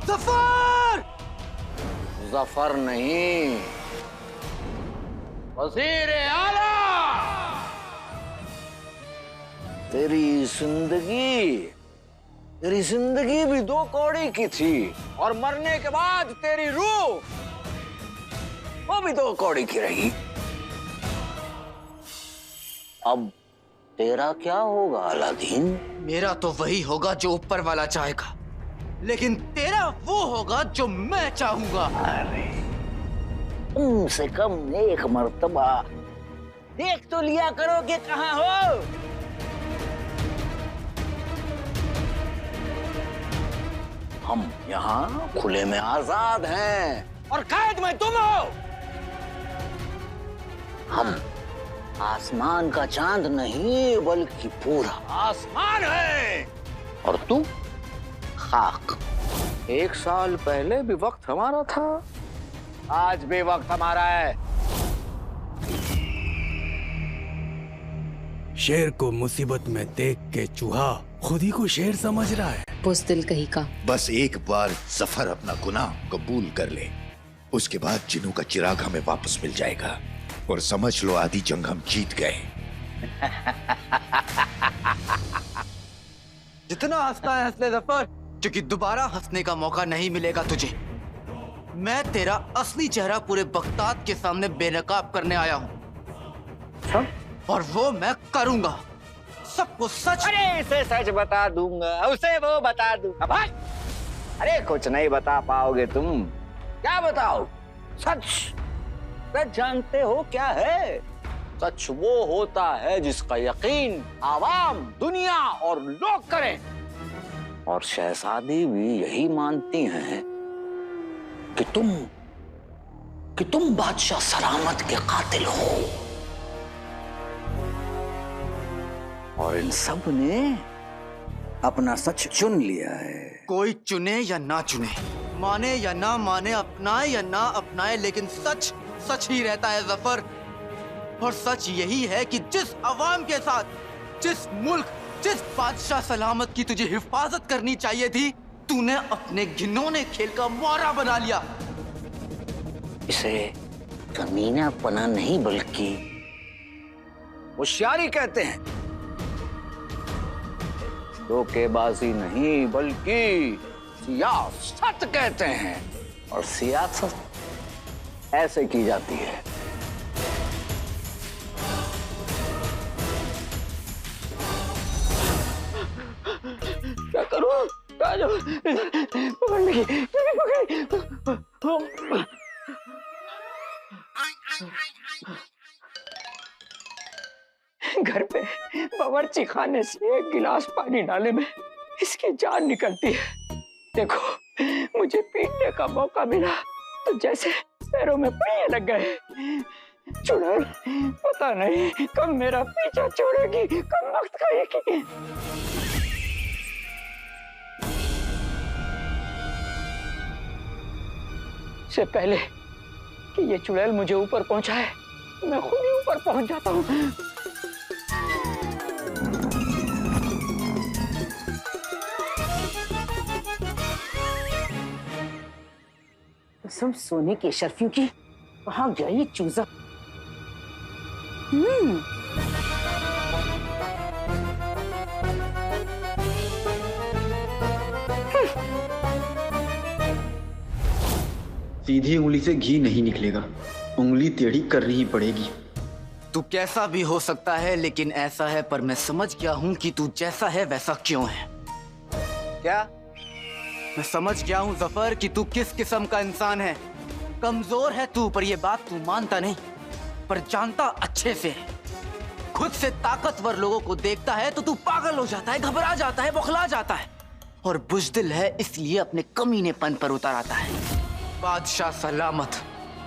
जफर! जफर नहीं, वज़ीर आला। तेरी जिंदगी भी 2 कौड़ी की थी और मरने के बाद तेरी रूह वो भी 2 कौड़ी की रही। अब तेरा क्या होगा अलादीन? मेरा तो वही होगा जो ऊपर वाला चाहेगा, लेकिन तेरा वो होगा जो मैं चाहूंगा। अरे कम से कम एक मर्तबा देख तो लिया करो कि कहाँ हो। हम यहाँ खुले में आजाद हैं और कैद में तुम हो। हम आसमान का चांद नहीं बल्कि पूरा आसमान है और तू खाक। 1 साल पहले भी वक्त हमारा था, आज भी वक्त हमारा है। शेर को मुसीबत में देख के चूहा खुद ही को शेर समझ रहा है। बुज़दिल कहीं का। बस एक बार जफर अपना गुनाह कबूल कर ले, उसके बाद जिन्नों का चिराग हमें वापस मिल जाएगा और समझ लो आधी जंग हम जीत गए। जितना हंसना है हंस ले जफर, क्योंकि दोबारा हंसने का मौका नहीं मिलेगा तुझे। मैं तेरा असली चेहरा पूरे बगदाद के सामने बेनकाब करने आया हूँ और वो मैं करूंगा। सबको सच। अरे इसे सच बता दूंगा, उसे वो बता दूंगा। भाई अरे कुछ नहीं बता पाओगे तुम। क्या बताओ? सच। सच जानते हो क्या है? सच वो होता है जिसका यकीन आवाम, दुनिया और लोग करें। और शहजादी भी यही मानती हैं कि तुम बादशाह सलामत के कातिल हो। और इन सब ने अपना सच चुन लिया है। कोई चुने या ना चुने, माने या ना माने, अपनाए या ना अपनाए, लेकिन सच सच ही रहता है जफर। और सच यही है कि जिस अवाम के साथ, जिस मुल्क, जिस बादशाह सलामत की तुझे हिफाजत करनी चाहिए थी, तूने अपने घिनौने खेल का मुहावरा बना लिया। इसे कमीनापना नहीं बल्कि होशियारी कहते हैं। धोखेबाजी नहीं बल्कि सियासत कहते हैं। और सियासत ऐसे की जाती है। क्या करूं? पकड़ने की घर पे बावर्ची खाने से 1 गिलास पानी डाले में इसकी जान निकलती है। देखो मुझे पीटने का मौका मिला तो जैसे पैरों में पहिए लग गए। चुड़ैल पता नहीं कब मेरा पीछा छोड़ेगी, कब वक्त खाएगी। से पहले कि ये चुड़ैल मुझे ऊपर पहुंचाए, मैं खुद ही ऊपर पहुंच जाता हूँ। कसम सोने के शर्फियों की, कहाँ गया ये चूजा? सीधी उंगली से घी नहीं निकलेगा, उंगली टेढ़ी करनी ही पड़ेगी। तू कैसा भी हो सकता है, लेकिन ऐसा है। पर मैं समझ गया हूँ कि तू जैसा है वैसा क्यों है। क्या? मैं समझ गया हूँ जफर कि तू किस किस्म का इंसान है। कमजोर है तू, पर ये बात तू मानता नहीं, पर जानता अच्छे से है। खुद से ताकतवर लोगों को देखता है तो तू पागल हो जाता है, घबरा जाता है, बौखला जाता है। और बुज़दिल है इसलिए अपने कमीनेपन पर उतर आता है। बादशाह सलामत,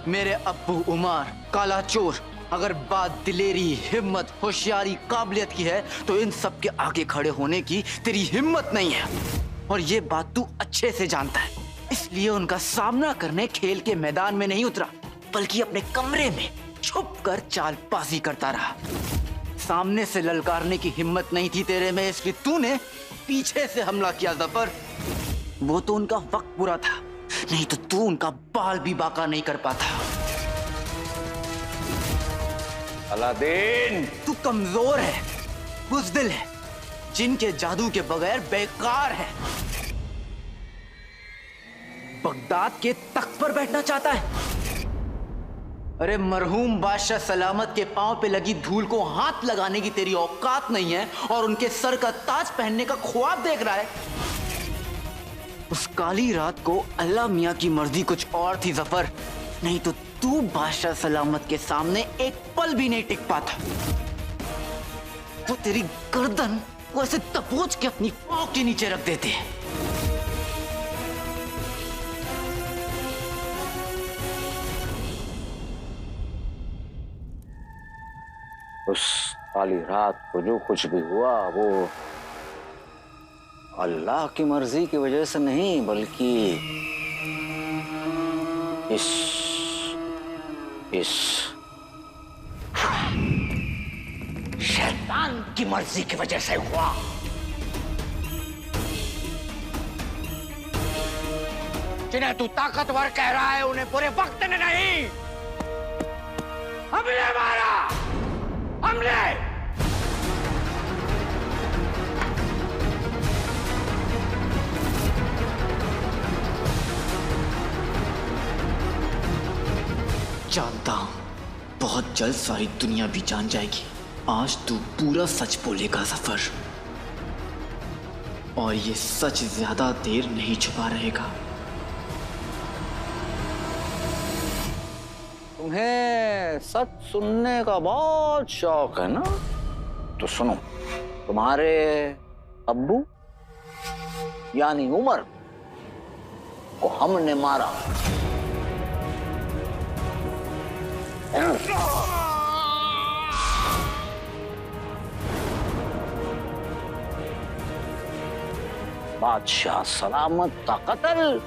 मेरे अब्बू उमर, काला चोर, अगर बात दिलेरी, हिम्मत, होशियारी, काबिलियत की है तो इन सब के आगे खड़े होने की तेरी हिम्मत नहीं है। और ये बात तू अच्छे से जानता है, इसलिए उनका सामना करने खेल के मैदान में नहीं उतरा, बल्कि अपने कमरे में छुपकर चालबाजी करता रहा। सामने से ललकारने की हिम्मत नहीं थी तेरे में, इसलिए तूने पीछे से हमला किया जफर। वो तो उनका वक्त बुरा था, नहीं तो तू उनका बाल भी बाका नहीं कर पाता। अलादीन, तू कमजोर है, बुज़दिल है, जिनके जादू के बगैर बेकार है। बगदाद के तख्त पर बैठना चाहता है। अरे मरहूम बादशाह सलामत के पांव पे लगी धूल को हाथ लगाने की तेरी औकात नहीं है और उनके सर का ताज पहनने का ख्वाब देख रहा है। उस काली रात को अल्लाह मियां की मर्जी कुछ और थी जफर, नहीं तो तू बादशाह सलामत के सामने एक पल भी नहीं टिक पाता। वो तेरी गर्दन को ऐसे दबोच के अपनी पांव के नीचे रख देते हैं। उस काली रात को जो कुछ भी हुआ वो अल्लाह की मर्जी की वजह से नहीं, बल्कि इस शैतान की मर्जी की वजह से हुआ। जिन्हें तू ताकतवर कह रहा है उन्हें पूरे वक्त ने नहीं, हमने मारा, हमने। जानता हूं बहुत जल्द सारी दुनिया भी जान जाएगी। आज तू पूरा सच बोलेगा जफर, और ये सच ज्यादा देर नहीं छुपा रहेगा। तुम्हें सच सुनने का बहुत शौक है ना, तो सुनो। तुम्हारे अब्बू यानी उमर को हमने मारा। बादशाह सलामत का कत्ल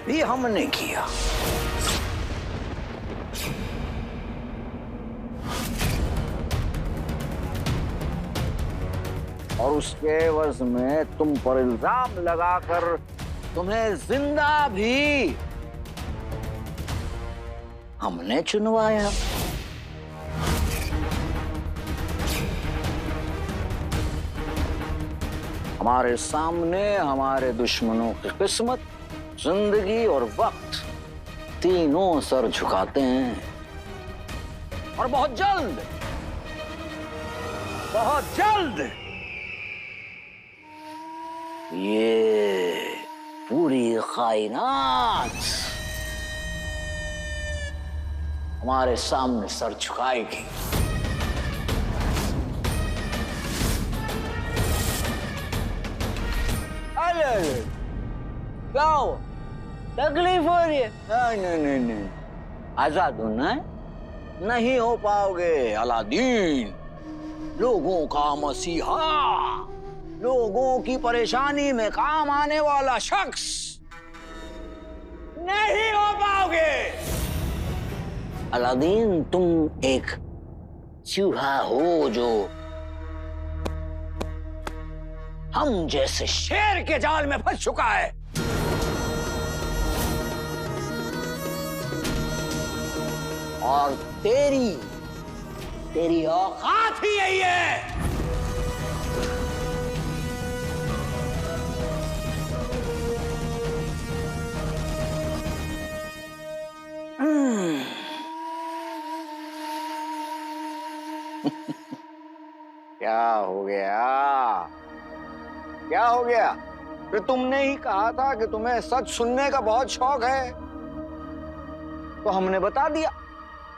भी हमने किया। और उसके एवज में तुम पर इल्जाम लगाकर तुम्हें जिंदा भी हमने चुनवाया। हमारे सामने हमारे दुश्मनों की किस्मत, जिंदगी और वक्त तीनों सर झुकाते हैं। और बहुत जल्द ये पूरी कायनात हमारे सामने सर झुकाएगी। अरे क्या हो, तकलीफ हो रही है? नहीं, आजाद होना है? नहीं हो पाओगे अलादीन। लोगों का मसीहा, लोगों की परेशानी में काम आने वाला शख्स, नहीं हो पाओगे अलादीन। तुम एक चूहा हो जो हम जैसे शेर के जाल में फंस चुका है। और तेरी औकात ही यही है। क्या हो गया? फिर तुमने ही कहा था कि तुम्हें सच सुनने का बहुत शौक है, तो हमने बता दिया।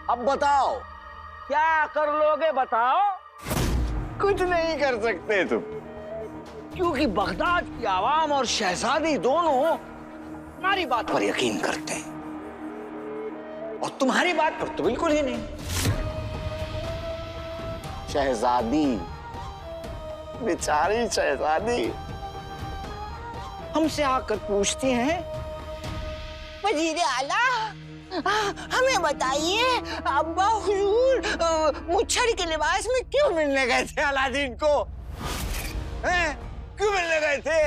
अब बताओ क्या कर लोगे? बताओ। कुछ नहीं कर सकते तुम, क्योंकि बगदाद की आवाम और शहजादी दोनों हमारी बात पर यकीन करते हैं, और तुम्हारी बात पर तो बिल्कुल ही नहीं। शहजादी, बेचारी शहजादी हमसे आकर पूछती हैं, वजीर आला हमें बताइए, अब्बा हुजूर मुच्छर के लिबास में क्यों मिलने गए थे अलादीन को? क्यों मिलने गए थे?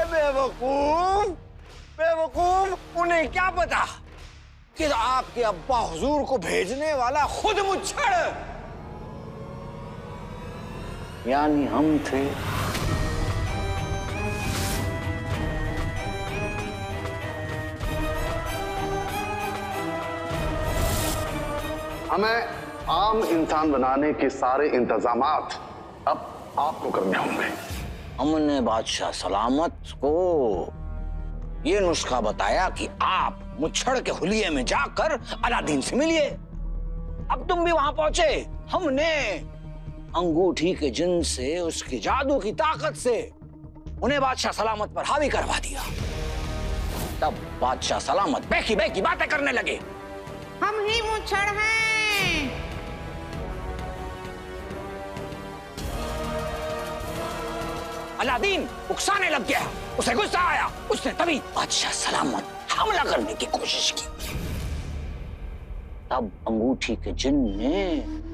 बेवकूफ, बेवकूफ, उन्हें क्या पता कि आपके अब्बा हुजूर को भेजने वाला खुद मुच्छड़ यानी हम थे। हमें आम इंसान बनाने के सारे इंतजामात अब आपको करने होंगे। हमने बादशाह सलामत को ये नुस्खा बताया कि आप मुच्छड़ के हुलिये में जाकर अलादीन से मिलिए। अब तुम भी वहां पहुंचे। हमने अंगूठी के जिन से, उसकी जादू की ताकत से उन्हें बादशाह सलामत पर हावी करवा दिया। तब बादशाह सलामत बेकी बेकी बातें करने लगे। हम ही मुच्छड़ हैं। अलादीन उकसाने लग गया, उसे गुस्सा आया। उसने तभी बादशाह सलामत हमला करने की कोशिश की। तब अंगूठी के जिन ने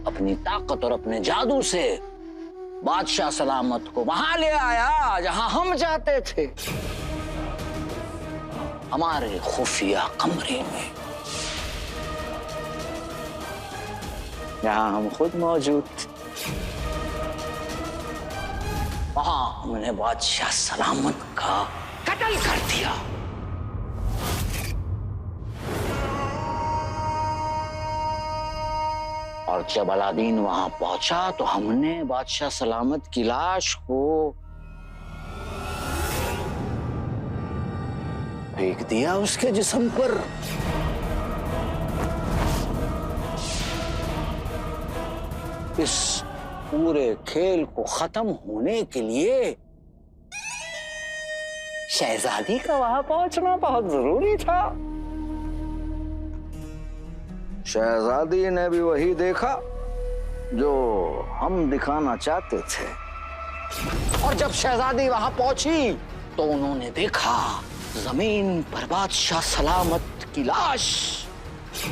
अपनी ताकत और अपने जादू से बादशाह सलामत को वहां ले आया जहां हम जाते थे, हमारे खुफिया कमरे में, जहां हम खुद मौजूद थे। वहां हमने बादशाह सलामत का कत्ल कर दिया। और जब अलादीन वहां पहुंचा तो हमने बादशाह सलामत की लाश को फेंक दिया उसके जिस्म पर। इस पूरे खेल को खत्म होने के लिए शहजादी का वहां पहुंचना बहुत जरूरी था। शहजादी ने भी वही देखा जो हम दिखाना चाहते थे। और जब शहजादी वहां पहुंची तो उन्होंने देखा जमीन पर बादशाह सलामत की लाश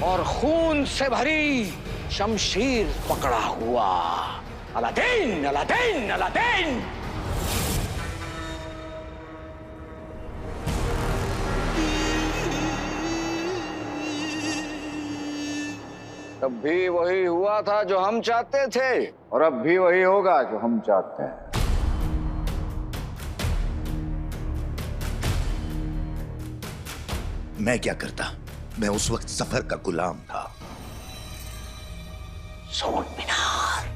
और खून से भरी शमशीर पकड़ा हुआ। Aladdin, Aladdin, Aladdin! तब भी वही हुआ था जो हम चाहते थे, और अब भी वही होगा जो हम चाहते हैं। मैं क्या करता? मैं उस वक्त सफर का गुलाम था। सोन मीनार,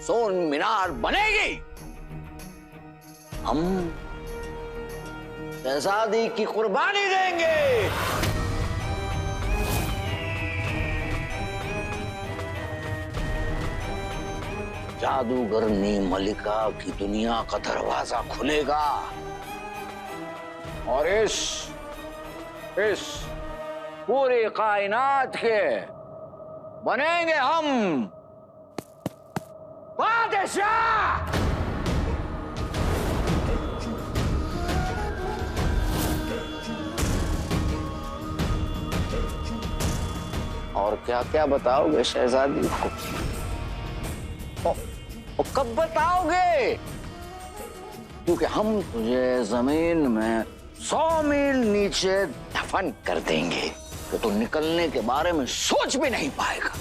सोन मीनार बनेगी। हम शहजादी की कुर्बानी देंगे। जादूगरनी मलिका की दुनिया का दरवाजा खुलेगा और इस पूरी कायनात के बनेंगे हम बादशाह। और क्या क्या बताओगे शहजादी को? और कब बताओगे? क्योंकि हम तुझे जमीन में 100 मील नीचे दफन कर देंगे तो तू निकलने के बारे में सोच भी नहीं पाएगा।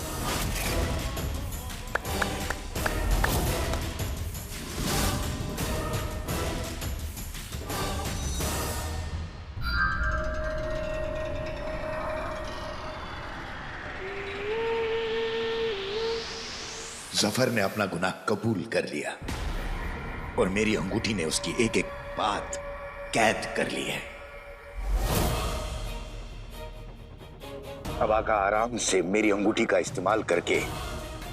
जफर ने अपना गुनाह कबूल कर लिया और मेरी अंगूठी ने उसकी एक एक बात कैद कर ली है। अब आका आराम से मेरी अंगूठी का इस्तेमाल करके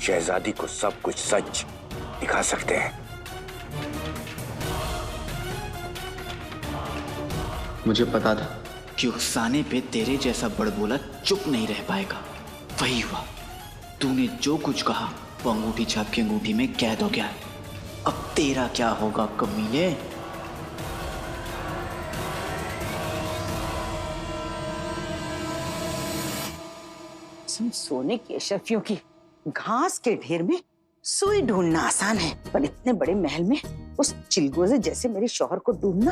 शहजादी को सब कुछ सच दिखा सकते हैं। मुझे पता था कि उकसाने पे तेरे जैसा बड़बोला चुप नहीं रह पाएगा। वही हुआ। तूने जो कुछ कहा वो अंगूठी छाप की अंगूठी में कैद हो गया है। अब तेरा क्या होगा कमीने? सोने की अशरफियों की घास के ढेर में सुई ढूंढना आसान है, पर इतने बड़े महल में उस चिलगोजे जैसे मेरे शौहर को ढूंढना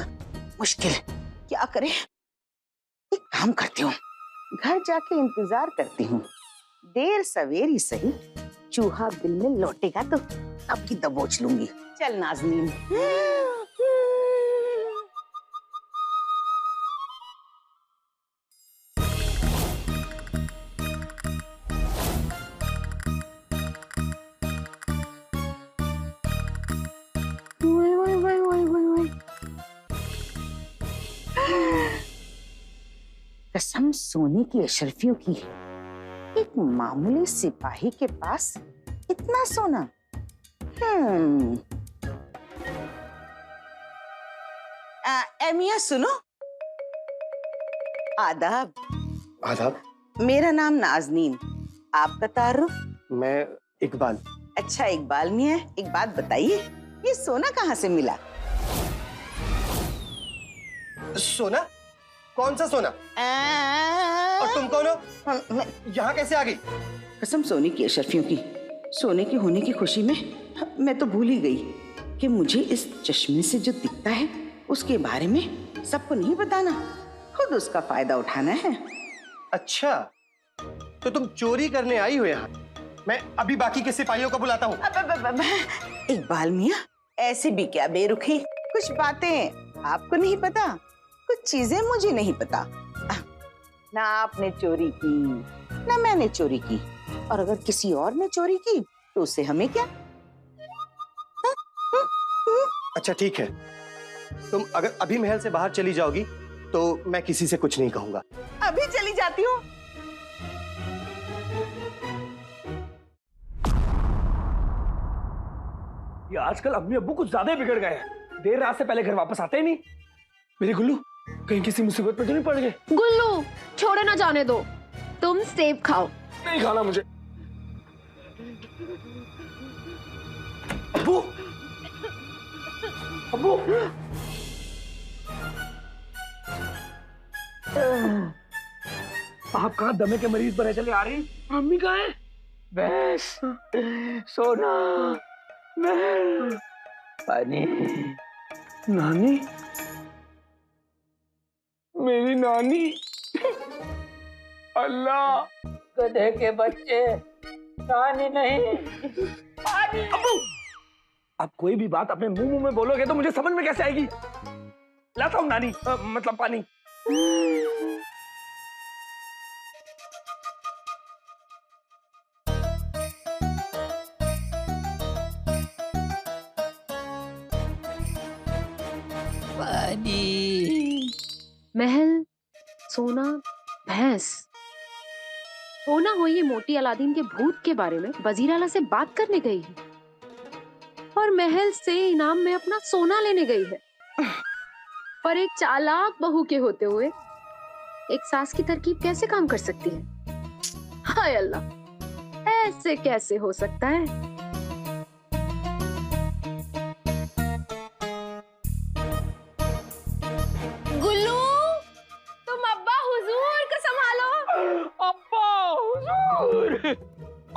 मुश्किल है। क्या करें? एक काम करती हूँ, घर जाके इंतजार करती हूँ। देर सवेर ही सही, चूहा बिल में लौटेगा तो अब की दबोच लूंगी। चल नाज़नीन। कसम सोने की अशरफियों की, एक मामूली सिपाही के पास इतना सोना। मियां सुनो। आदाब। आदाब। मेरा नाम नाज़नीन, आपका तारुफ? मैं इकबाल। अच्छा इकबाल मियां, एक बात बताइए, ये सोना कहाँ से मिला? सोना? कौन सा सोना? और तुम कौन हो? यहाँ कैसे आ गई? कसम सोने की अशरफियों की, सोने के होने की खुशी में मैं तो भूल ही गई कि मुझे इस चश्मे से जो दिखता है उसके बारे में सबको नहीं बताना, खुद उसका फायदा उठाना है। अच्छा, तो तुम चोरी करने आई हो यहाँ? मैं अभी बाकी के सिपाहियों को बुलाता हूँ। इकबाल मियां, ऐसे भी क्या बेरुखी, कुछ बातें आपको नहीं पता, कुछ चीजें मुझे नहीं पता। ना आपने चोरी की, ना मैंने चोरी की, और अगर किसी और ने चोरी की तो उससे हमें क्या? अच्छा ठीक है, तुम अगर अभी महल से बाहर चली जाओगी तो मैं किसी से कुछ नहीं कहूंगा। अभी चली जाती हूँ। ये आजकल अम्मी अब्बू कुछ ज्यादा ही बिगड़ गए हैं। देर रात से पहले घर वापस आते ही नहीं। मेरी गुल्लू कहीं किसी मुसीबत में तो नहीं पड़ गए? गुल्लू छोड़े ना जाने दो, तुम सेब खाओ। नहीं खाना मुझे। अब्बू, अब्बू, आप कहाँ दमे के मरीज बने चले आ रही? मम्मी कहाँ है? बस सोना, महल, पानी। नानी, मेरी नानी। अल्लाह, गधे के बच्चे, पानी नहीं, पानी। अब्बू, आप कोई भी बात अपने मुंह में बोलोगे तो मुझे समझ में कैसे आएगी? लाता हूँ नानी, मतलब पानी। महल, सोना, भैंस। हो ना हो ये मोटी अलादीन के भूत के बारे में वजीर आला से बात करने गई है और महल से इनाम में अपना सोना लेने गई है। पर एक चालाक बहू के होते हुए एक सास की तरकीब कैसे काम कर सकती है? हाय अल्लाह, ऐसे कैसे हो सकता है?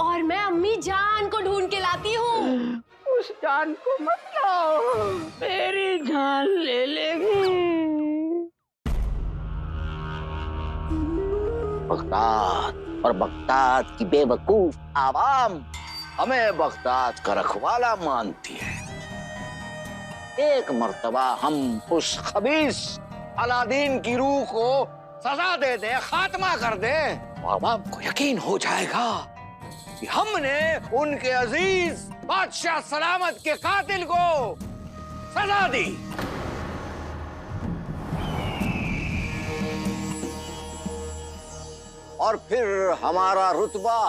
और मैं अम्मी जान को ढूंढ के लाती हूँ। उस जान को मत लाओ, मेरी जान ले लेगी। बगदाद और बगदाद की बेवकूफ आवाम हमें बगदाद का रखवाला मानती है। एक मर्तबा हम उस खबीस अलादीन की रूह को सजा दे दे, खात्मा कर दे, आवाम को यकीन हो जाएगा कि हमने उनके अजीज बादशाह सलामत के कातिल को सजा दी। और फिर हमारा रुतबा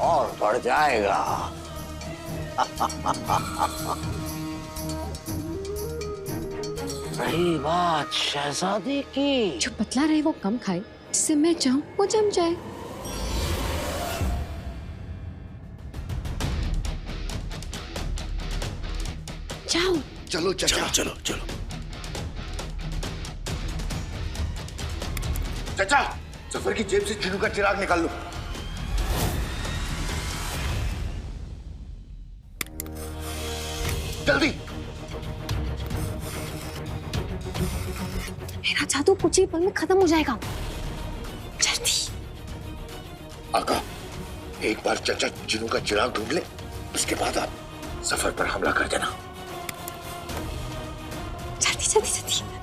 और बढ़ जाएगा। रही बात शहजादी की, जो पतला रहे वो कम खाए, जिससे मैं चाहूं वो जम जाए। जाओ। चलो चचा, चलो चलो। चचा, जफर की जेब से चिनू का चिराग निकाल लो। जल्दी। मेरा जादू कुछ ही पल में खत्म हो जाएगा। जल्दी। आका, एक बार चचा जिनू का चिराग ढूंढ ले, उसके बाद आप जफर पर हमला कर देना। जल्दी जल्दी जल्दी।